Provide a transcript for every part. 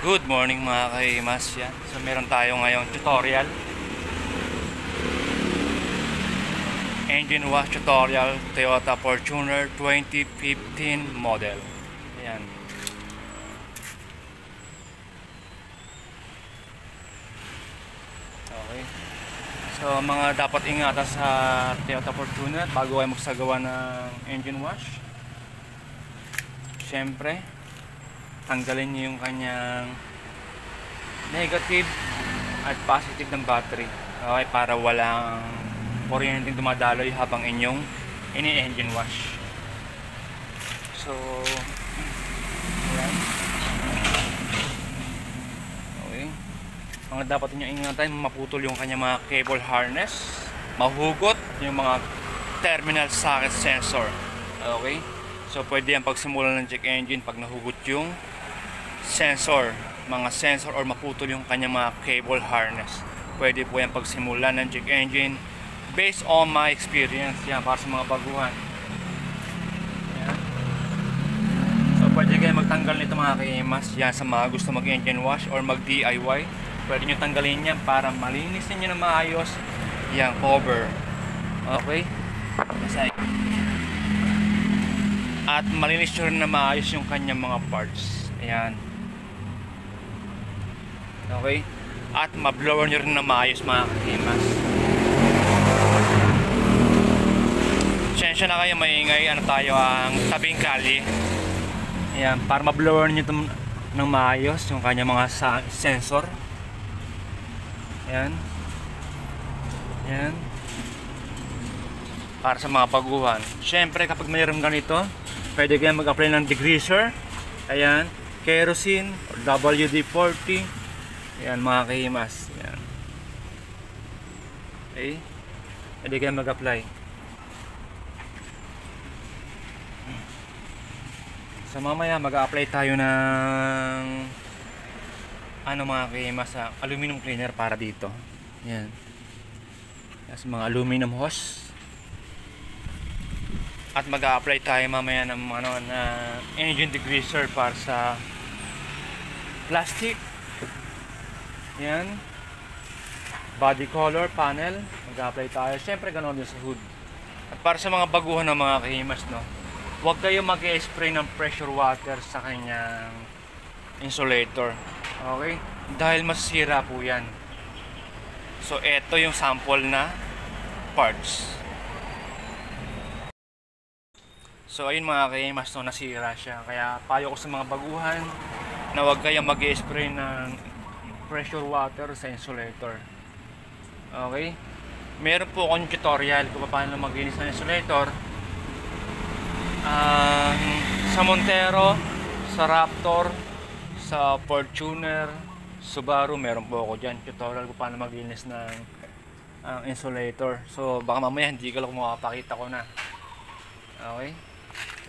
Good morning mga kahimas yan. So meron tayo ngayong tutorial, engine wash tutorial, Toyota Fortuner 2015 model. Ayan. Okay. So mga dapat ingatan sa Toyota Fortuner bago kayo magsagawa ng engine wash. Siyempre, tanggalin niyo yung kanyang negative at positive ng battery. Okay, para walang kuryenteng dumadaloy habang inyong ini-engine wash. So, ayan. Okay. Mga dapat niyo ingatan, maputol yung kanyang mga cable harness, mahugot yung mga terminal socket sensor. Okay. So, pwede yan pagsimulan ng check engine pag nahugot yung sensor, mga sensor, or maputol yung kanyang mga cable harness. Pwede po yan pagsimulan ng check engine based on my experience yan para sa mga baguhan. Yan. So pwede kayo magtanggal nito mga kahimas yan sa mga gusto mag engine wash or mag DIY. Pwede nyo tanggalin yan para malinis ninyo na maayos yung cover. Okay, at malinis nyo rin na maayos yung kanyang mga parts. Ayan. Okay? At ma-blower nyo rin na maayos mga kahimas. Sensya na kayo maingay. Ano tayo ang tabing kali. Ayan. Para ma-blower nyo ng maayos yung kanyang mga sensor. Ayan. Ayan. Para sa mga baguhan. Siyempre kapag mayroon ganito, pwede kayo mag-apply ng degreaser. Ayan. Kerosene or WD-40. Ayan mga kahimas. Ayan. Okay. Pwede kayo mag-apply. So mamaya mag-apply tayo ng mga kahimas sa aluminum cleaner para dito. Ayan. Yes, mga aluminum hose. At mag-a-apply tayo mamaya ng na engine degreaser para sa plastic. Yan. Body color panel, mag-a-apply tayo. Siyempre ganoon din sa hood. At para sa mga baguhan ng mga kahimas, no, huwag kayo mag-spray ng pressure water sa kanyang insulator. Okay? Dahil masira po yan. So ito yung sample na parts. So ayun mga kahimas, no, nasira siya. Kaya payo ko sa mga baguhan na huwag kayong mag-spray ng pressure water sa insulator. Okay? Meron po akong tutorial kung paano maglinis ng insulator. Sa Montero, sa Raptor, sa Fortuner, Subaru, meron po ako dyan tutorial kung paano maglinis ng insulator. So baka mamaya hindi ko lang makapakita ko na. Okay?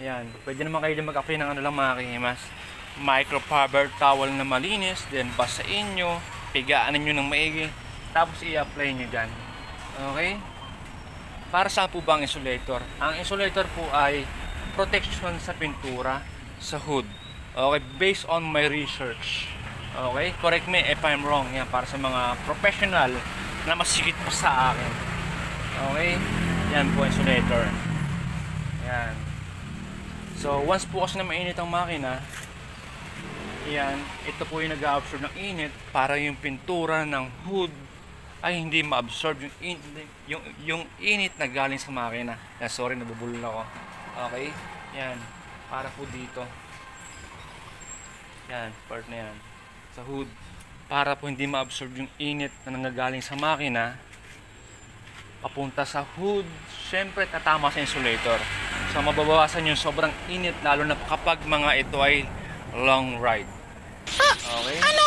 Ayan, pwede naman kayo mag-apply ng lang mga kahimas. Microfiber towel na malinis, then basain nyo, pigaanin nyo ng maigi, tapos i-apply nyo dyan. Okay? Para saan po ba ang insulator? Ang insulator po ay protection sa pintura, sa hood. Okay, based on my research. Okay, correct me if I'm wrong. Yan, para sa mga professional na masigit pa sa akin. Okay, yan po insulator. Yan. So once po kasi na mainit ang makina, yan, ito po yung nag-absorb ng init para yung pintura ng hood ay hindi ma-absorb yung init na galing sa makina. Sorry, nabubulol ako. Okay, yan, para po dito. Yan, part na yan sa hood, para po hindi ma-absorb yung init na nanggagaling sa makina papunta sa hood. Siyempre tatama sa insulator. So mababawasan yung sobrang init, lalo na kapag mga ito ay long ride. Okay? Ano?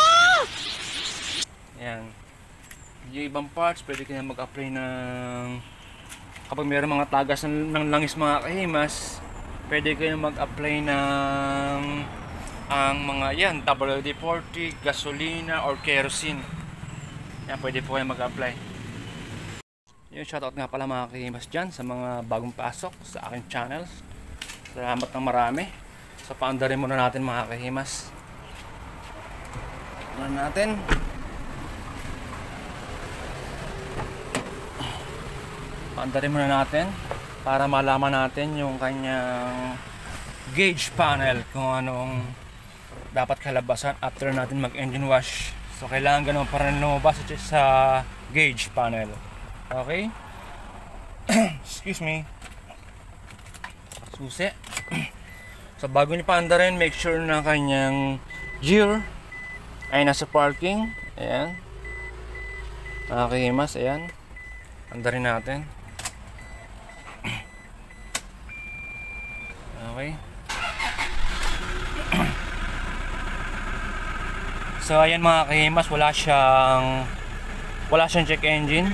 Yan. Yung ibang parts, pwede kayo mag-apply ng kapag mayroong mga tagas ng langis mga kahimas, pwede kayo mag-apply ng ang mga yan, WD-40, gasolina, or kerosene. Yan, pwede po kayo mag-apply. Yung shoutout nga pala mga kahimas dyan sa mga bagong pasok sa aking channel. Salamat ng marami. So paandarin muna natin mga kahimas. Tingnan natin. Paandarin muna natin para malaman natin yung kanyang gauge panel kung anong dapat kalabasan after natin mag engine wash. So kailangan ganun para lumabas sa gauge panel. Okay? Excuse me. Susi. So bago nyo paandarin, make sure na kanyang gear ay nasa parking. Ayan. Nakakihimas. Ayan. Andarin natin. Okay. So ayan mga kahimas, wala siyang check engine.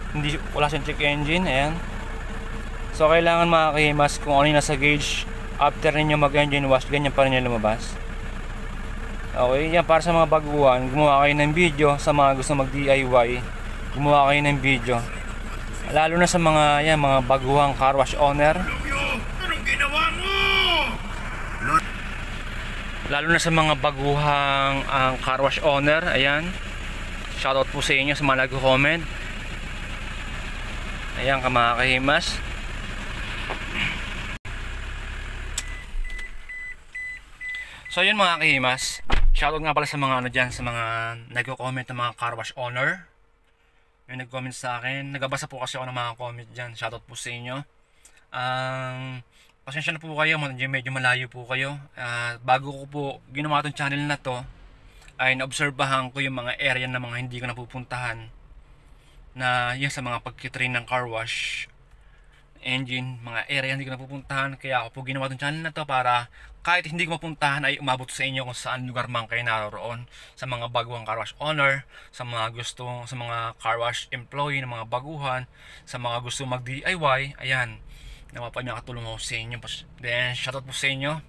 Hindi wala siyang check engine. Ayan. So kailangan mga kahimas, kung ano yung nasa gauge, after ninyo mag engine wash, ganyan pa rin yung lumabas. Okay, yan para sa mga baguhan, gumawa kayo ng video. Sa mga gusto mag DIY, gumawa kayo ng video. Lalo na sa mga yan, mga baguhang car wash owner. Anong ginawa mo? Lalo na sa mga baguhang car wash owner. Ayan. Shoutout po sa inyo sa mga nag-comment. Ayan ka mga kahimas. So yun mga kahimas. Shoutout nga pala sa mga ano dyan, sa mga nag-comment ng mga car wash owner. May nag-comment sa akin. Nagabasa po kasi ako ng mga comment dyan. Shoutout po sa inyo. Pasensya na po kayo, medyo malayo po kayo. Bago ko po ginawa itong channel na to, ay naobserbahan ko yung mga area na mga hindi ko napupuntahan. Na yun sa mga pagkitrain ng car wash engine, mga area hindi ko napupuntahan. Kaya ako po ginawa itong channel na to para kahit hindi ko mapuntahan ay umabot sa inyo kung saan lugar man kayo naroon. Sa mga baguhang car wash owner, sa mga car wash employee ng mga baguhan, sa mga gusto mag DIY. Ayan, nakatulong ako sa inyo. Then shoutout po sa inyo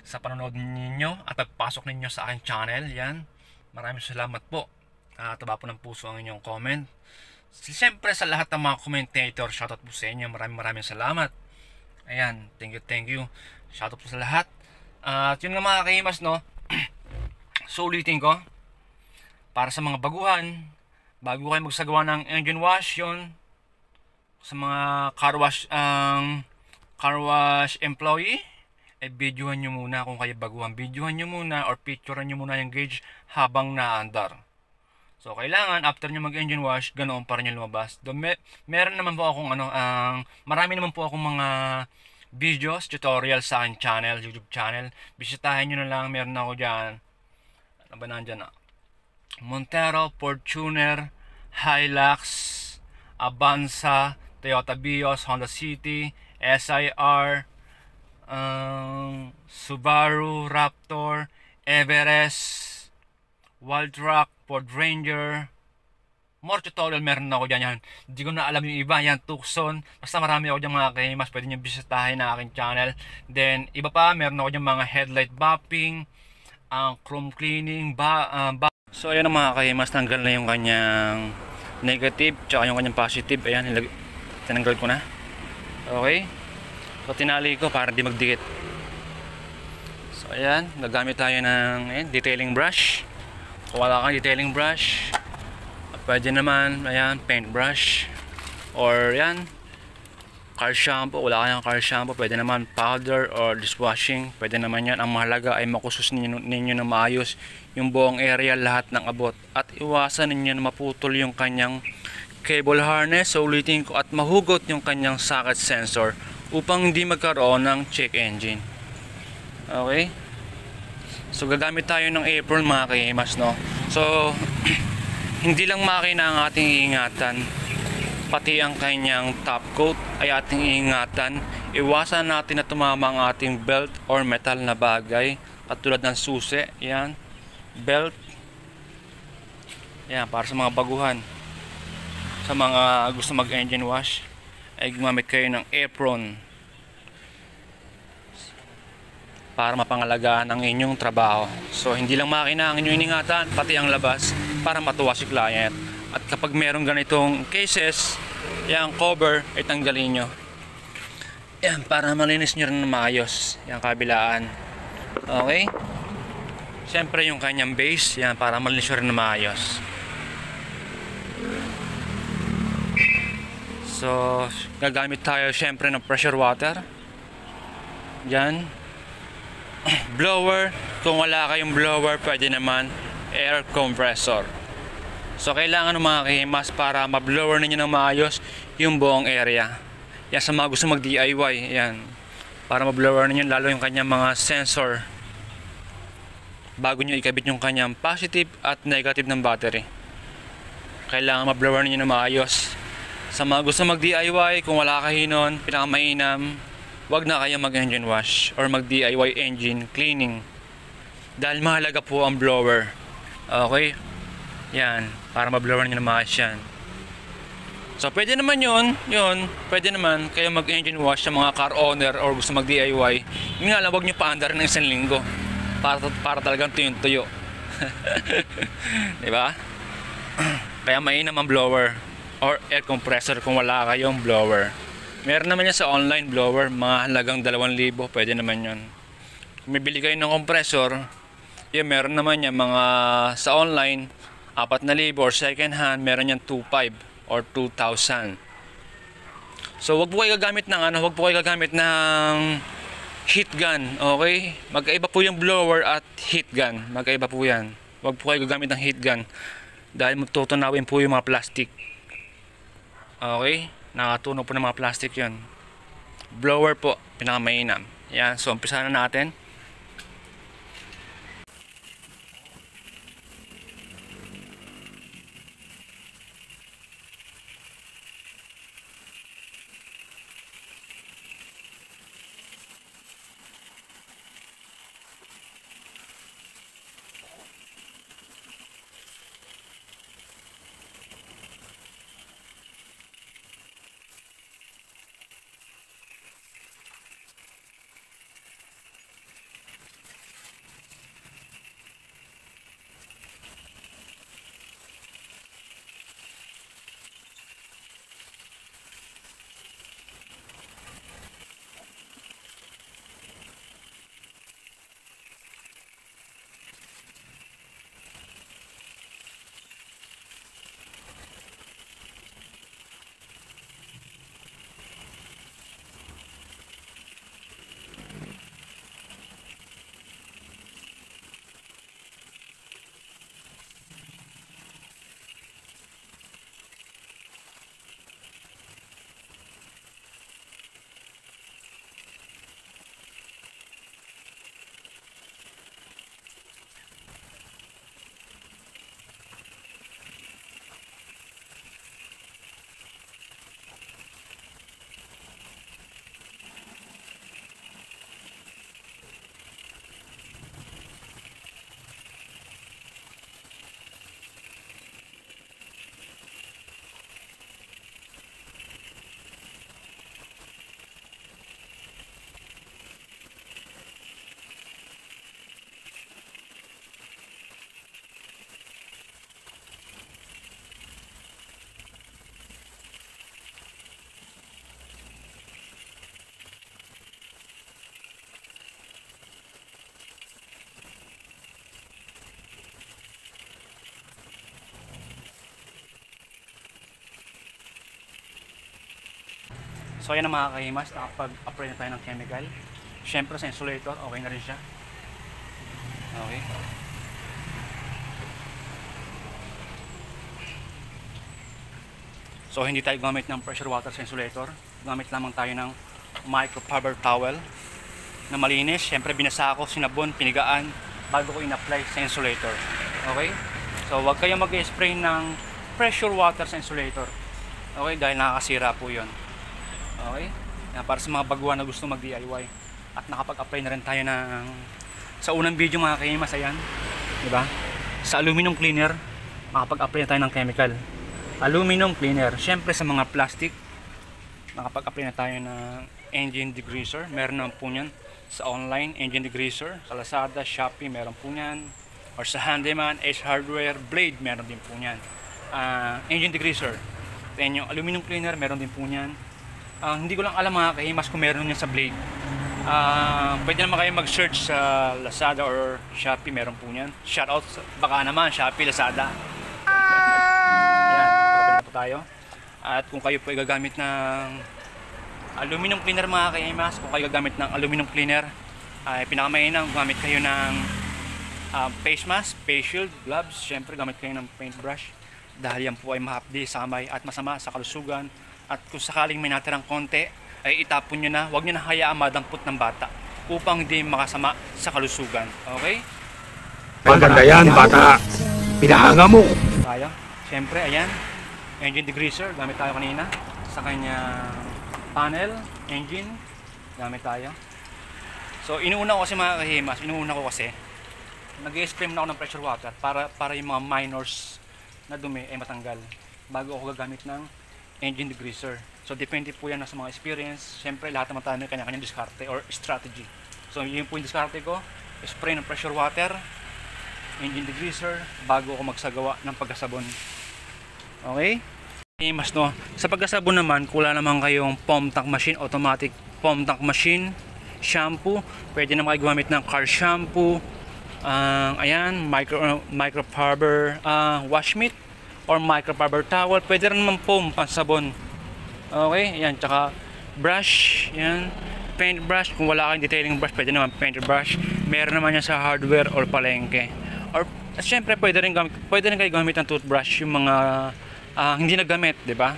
sa panonood ninyo at pagpasok ninyo sa aking channel. Yan, maraming salamat po. Taba po ng puso ang inyong comment. Siyempre sa lahat ng mga commentator, shoutout po sa inyo. Maraming salamat. Ayan, thank you. Shoutout po sa lahat. At yun nga mga kahimas, no. So ulitin ko, para sa mga baguhan, bago kayo magsagawa ng engine wash, yun sa mga car wash employee, ay videohan nyo muna. Kung kayo baguhan, videohan nyo muna or picturean nyo muna yung gauge habang naandar. So kailangan after nyo mag engine wash, ganoon pa rin yung lumabas. Meron naman po akong marami naman po akong mga videos, tutorials sa aking channel, YouTube channel. Bisitahin nyo na lang. Meron ako dyan, ano ba nandyan na? Montero, Fortuner, Hilux, Avanza, Toyota Vios, Honda City, SIR, Subaru, Raptor, Everest, Wildtrak, Ford Ranger. More tutorial meron ako dyan. Yan, hindi ko na alam yung iba. Yan, Tucson. Basta marami ako dyan mga kahimas. Pwede nyo bisitahin na aking channel. Then iba pa, meron ako dyan mga headlight bumping, chrome cleaning, so ayan ang mga kahimas. Tanggal na yung kanyang negative tsaka yung kanyang positive. Ayan, tinanggal ko na. Okay, so tinali ko para di magdikit. So ayan, gagamit tayo ng detailing brush. Kung wala kang detailing brush, pwede naman, ayan, paint brush. Or yan, car shampoo. Wala kayong car shampoo, pwede naman powder or dishwashing. Pwede naman yan. Ang mahalaga ay makusus ninyo na maayos yung buong area, lahat ng abot. At iwasan ninyo na maputol yung kanyang cable harness. So ulitin ko, at mahugot yung kanyang socket sensor upang hindi magkaroon ng check engine. Okay, so gagamit tayo ng apron mga kahimas, no. So hindi lang makina ang ating iingatan, pati ang kanyang top coat ay ating iingatan. Iwasan natin na tumama ang ating belt or metal na bagay katulad ng susi. Yan, belt. Yan, para sa mga baguhan. Sa mga gusto mag engine wash ay gumamit kayo ng apron para mapangalagaan ang inyong trabaho. So hindi lang makina ang inyong iningatan, pati ang labas, para matuwa si client. At kapag merong ganitong cases, yung cover ay tanggalin nyo. Yan, para malinis nyo rin na maayos yung kabilaan. Okay? Siyempre yung kanyang base, yan, para malinis rin na maayos. So, gagamit tayo siyempre ng pressure water. Yan. Blower, kung wala kayong blower, pwede naman air compressor. So, kailangan ng mga kahimas para ma-blower ninyo ng maayos yung buong area. Yan, sa mga gusto mag-DIY, yan. Para ma-blower ninyo lalo yung kanyang mga sensor bago nyo ikabit yung kanyang positive at negative ng battery. Kailangan ma-blower ninyo ng maayos. Sa mga gusto mag-DIY, kung wala kahinon, pinakamainam, wag na kayo mag-engine wash or mag-DIY engine cleaning. Dahil mahalaga po ang blower. Okay? Yan, para ma-blower nyo na maayos yan. So, pwede naman yun, pwede naman kayo mag-engine wash sa mga car owner or gusto mag-DIY. Yun nga lang, wag nyo paandar ng 1 linggo. Para talagang tuyo-tuyo. Diba? Kaya mainam ang blower or air compressor kung wala kayong blower. Meron naman yan sa online blower, mga halagang 2,000, pwede naman yun. Kung bibili kayo ng compressor, yun, meron naman yan mga sa online 4,000 or second hand, meron yan 2,500 or 2,000. So wag po kayo gagamit ng heat gun, okay? Magkaiba po yung blower at heat gun. Magkaiba po yan. Wag po kayo gagamit ng heat gun dahil magtutunawin po yung mga plastic. Okay? Nakatunog po ng mga plastic yun. Blower po, pinakamainam. Yan, so umpisa na natin. So ayan na mga kahimas, nakapag-apply na tayo ng chemical. Siyempre sa insulator, okay na rin siya. Okay. So hindi tayo gumamit ng pressure water sa insulator. Gumamit lamang tayo ng microfiber towel na malinis. Siyempre binasa ako, sinabon, pinigaan bago ko in-apply sa insulator. Okay? So huwag kayong mag-spray ng pressure water sa insulator. Okay? Dahil nakakasira po yun. Okay? Yan, para sa mga baguhan na gusto mag-DIY. At nakapag-apply na rin tayo ng sa unang video mga kahimas, ayan. Diba? Sa aluminum cleaner, nakapag-apply na tayo ng chemical. Aluminum cleaner. Siyempre sa mga plastic, nakapag-apply na tayo ng engine degreaser. Meron naman po yan sa online, engine degreaser. Sa Lazada, Shopee, meron po yan. Or sa Handyman, Ace Hardware, Blade, meron din po yan. Engine degreaser. Then yung aluminum cleaner, meron din po yan. Hindi ko lang alam mga kahimas kung meron yan sa Blade. Pwede naman kayo mag-search sa Lazada or Shopee, meron po niyan. Shoutout, baka naman Shopee, Lazada. Ayan, pabili na po tayo. At kung kayo po ay gagamit ng aluminum cleaner mga kaimas, kung kayo gagamit ng aluminum cleaner, ay pinakamainam gumamit kayo ng face mask, face shield, gloves, syempre gamit kayo ng paintbrush dahil yan po ay mahapdi sa kamay at masama sa kalusugan. At kung sakaling may natirang konti ay itapon nyo na, huwag nyo na hayaan madampot ng bata upang hindi makasama sa kalusugan. Okay? Maganda yan, bata. Pinahanga mo. Tayo, syempre ayan, engine degreaser gamit tayo kanina sa kanya panel, engine gamit tayo. So inuuna ko kasi mga kahimas, nag-spray muna ako ng pressure water para yung mga minors na dumi ay matanggal bago ako gagamit ng engine degreaser. So depende po yan sa mga experience. Siyempre lahat naman tayo may kanya-kanyang diskarte or strategy. So yun po yung diskarte ko, spray ng pressure water, engine degreaser bago ako magsagawa ng pagkasabon. Okay? Mas no, sa pagkasabon naman, kung wala naman kayong foam tank machine, automatic foam tank machine, shampoo, pwede naman kayo gumamit ng car shampoo, ayan, microfiber wash mitt or microfiber towel, pwede rin naman foam pansabon. Okay, ayan, tsaka brush, ayan, paint brush, kung wala kayong detailing brush, pwede naman paint brush, meron naman yan sa hardware or palengke. Or syempre pwede rin kayo gamit ng toothbrush, yung mga hindi nagamit, di ba?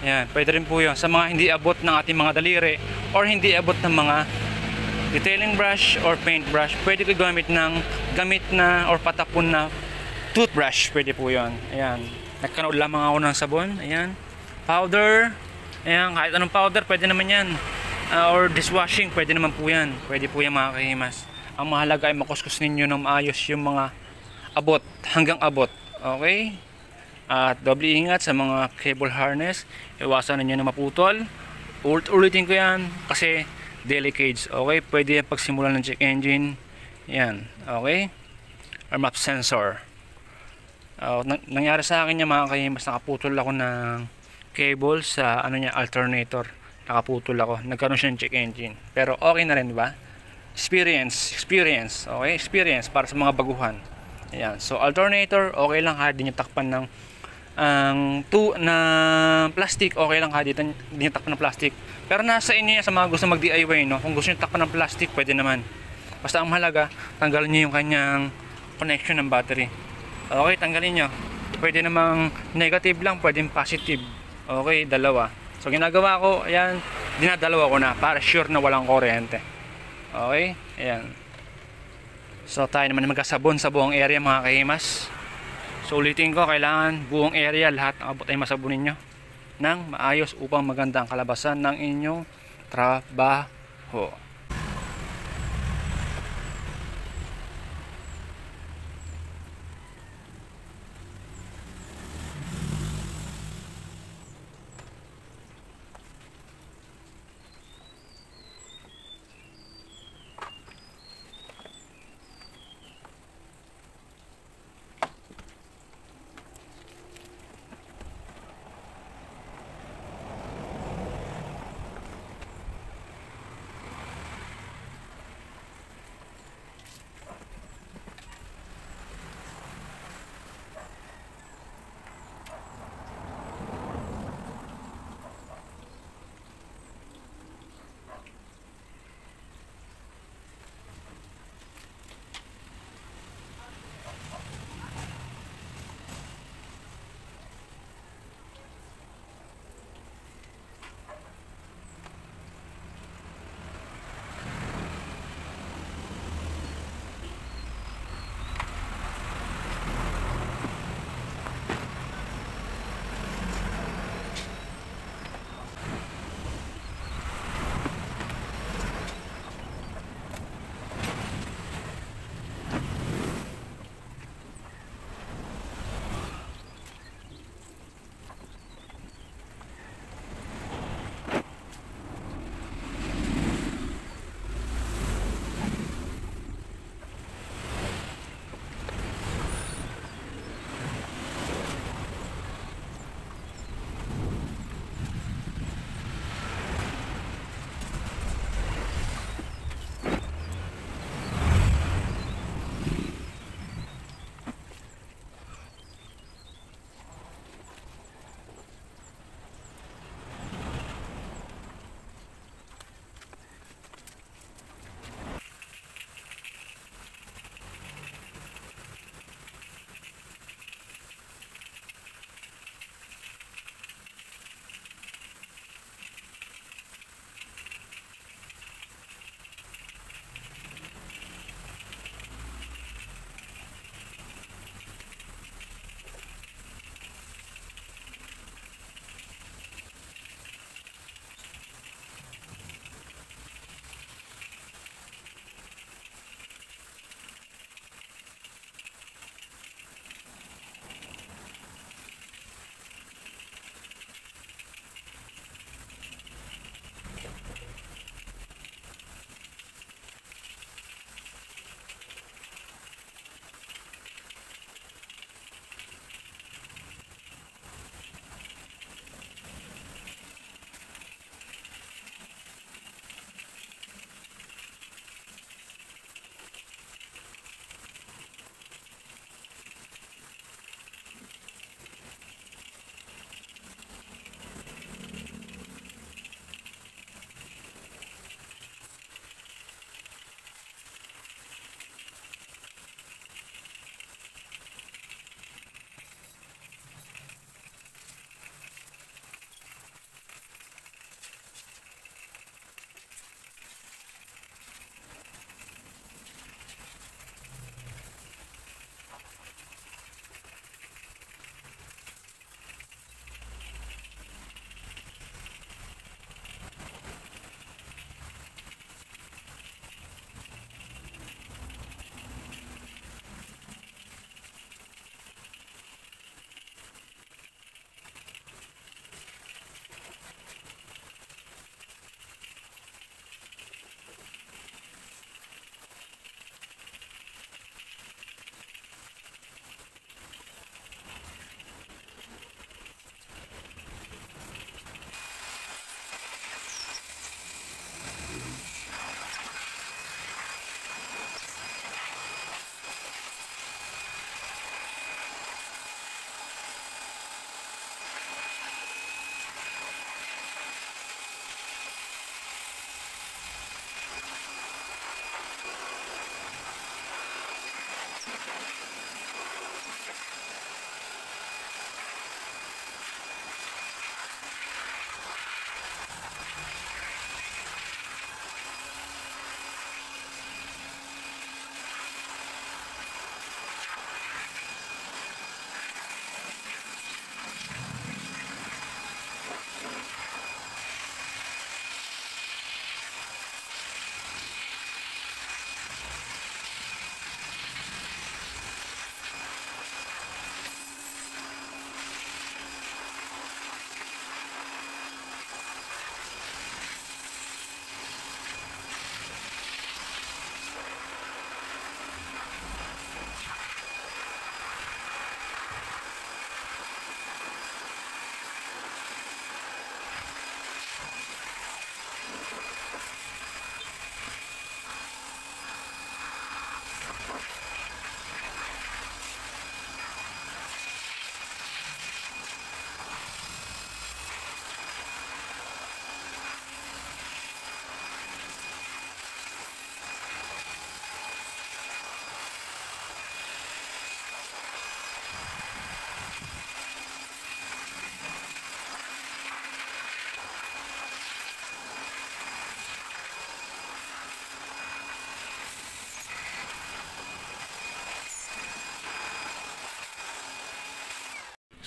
Ayan, pwede rin po yun sa mga hindi abot ng ating mga daliri or hindi abot ng mga detailing brush or paint brush. Pwede kayo gamit na or patapon na toothbrush, pwede po yun. Ayan, nagkanood lamang ako ng sabon. Ayan, powder, ayan, kahit anong powder pwede naman yan, or dishwashing pwede naman po yan. Pwede po yan mga kahimas. Ang mahalaga ay makuskus ninyo ng maayos yung mga abot, hanggang abot. Okay? At doble ingat sa mga cable harness, iwasan ninyo na maputol. Ulitin ko yan kasi delicate. Okay, pwede yan pagsimulan ng check engine. Yan, okay, or map sensor. Nangyari sa akin yung mga kahimas, nakaputol ako ng cable sa alternator. Nakaputol ako, nagkaroon siya ng check engine, pero okay na rin, di ba? Experience, okay, experience para sa mga baguhan. Ayan, so alternator okay lang kahit di nyo takpan ng plastic, okay lang kahit di nyo takpan ng plastic. Pero nasa inyo yan sa mga gusto mag DIY, no? Kung gusto nyo takpan ng plastic, pwede naman. Basta ang mahalaga, tanggalin nyo yung kanyang connection ng battery. Okay, tanggalin nyo. Pwede namang negative lang, pwedeng positive. Okay, dalawa. So ginagawa ko, ayan, dinadalawa ko na para sure na walang kuryente. Okay, ayan. So tayo naman magkasabon sa buong area mga kahimas. So ulitin ko, kailangan buong area lahat ng abot ay masabunin nyo ng maayos upang maganda ang kalabasan ng inyong trabaho.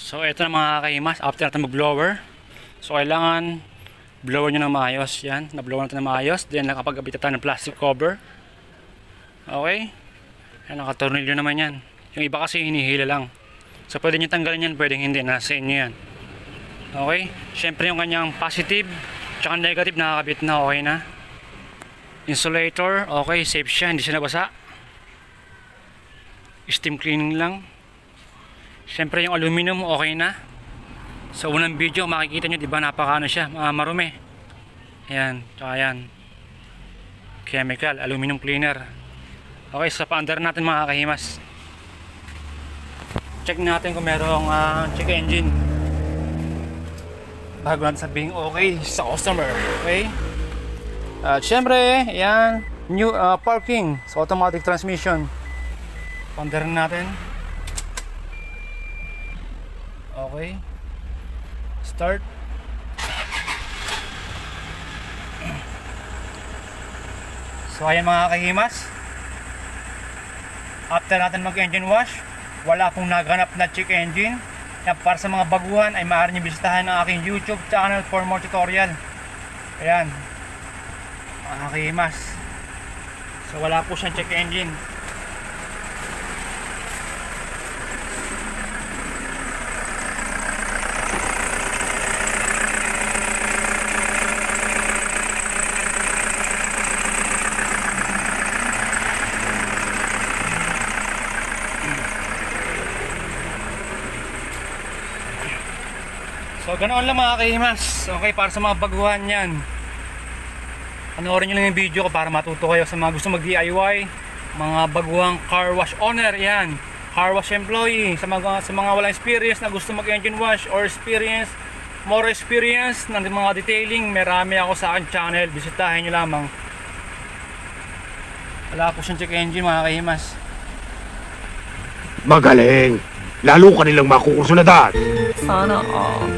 So ito na mga kahimas, after natin mag-blower. So kailangan blower nyo ng maayos. Yan, na-blower natin ng maayos. Then nakapag-abit tayo ng plastic cover. Okay. Yan, nakatornilyo naman yan. Yung iba kasi hinihila lang. So pwede nyo tanggalin yan, pwede hindi. Nasa inyo yan. Okay. Siyempre yung kanyang positive tsaka negative nakakabit na. Okay na. Insulator, okay, safe siya, hindi siya nabasa. Steam cleaning lang. Siyempre yung aluminum okay na. Sa unang video makikita nyo, diba, napakaano siya, marumi. Ayan, tsaka yan, chemical, aluminum cleaner. Okay, sa paandar natin mga kahimas, check natin kung merong check engine bago natin sabihin okay sa customer. Okay, at syempre yan, new parking sa automatic transmission. Paandar natin. Okay, start. So ayan mga kahimas, after natin mag engine wash, wala pong naganap na check engine. Yan, para sa mga baguhan ay maaari nyo bisitahin ang aking YouTube channel for more tutorial. Ayan mga kahimas, so wala po siyang check engine. So ganoon lang mga kahimas. Okay, para sa mga baguhan yan, panoorin nyo lang yung video ko para matuto kayo. Sa mga gusto mag DIY, mga baguhang car wash owner, yan, car wash employee, sa mga walang experience na gusto mag engine wash or more experience ng mga detailing, marami ako sa akin channel, bisitahin nyo lamang. Wala po siyang check engine mga kahimas. Magaling. Lalo ka nilang makukursunadan. Sana all.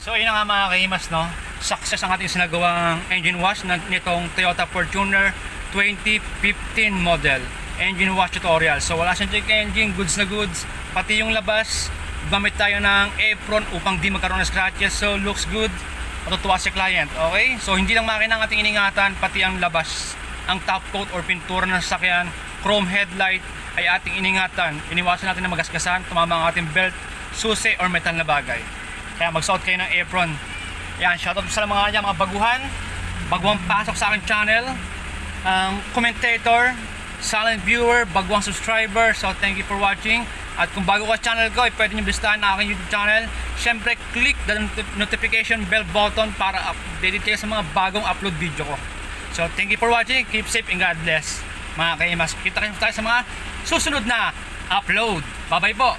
So ayun na nga mga kahimas, no? Success ang ating sinagawang engine wash nitong Toyota Fortuner 2015 model engine wash tutorial. So wala siyang check engine, goods na goods, pati yung labas gamit tayo ng apron upang di magkaroon ng scratches. So looks good, matutuwa si client. Okay, so hindi lang makina ang ating iningatan, pati ang labas, ang top coat or pintura ng sasakyan, chrome headlight ay ating iningatan. Iniwasan natin na magasgasan, tumama ang ating belt, susi or metal na bagay. Kaya magsuot kayo ng apron. Yan, shoutout sa mga baguhan, baguhang pasok sa aking channel, commentator, silent viewer, baguhang subscriber. So thank you for watching. At kung bago ka sa channel ko, pwede nyo bisitahin na aking YouTube channel. Siyempre, click the notification bell button para updated kayo sa mga bagong upload video ko. So thank you for watching, keep safe and God bless. Mga kahimas, kita kayo tayo sa mga susunod na upload. Bye bye po.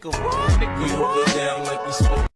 We hold it down like we spoke.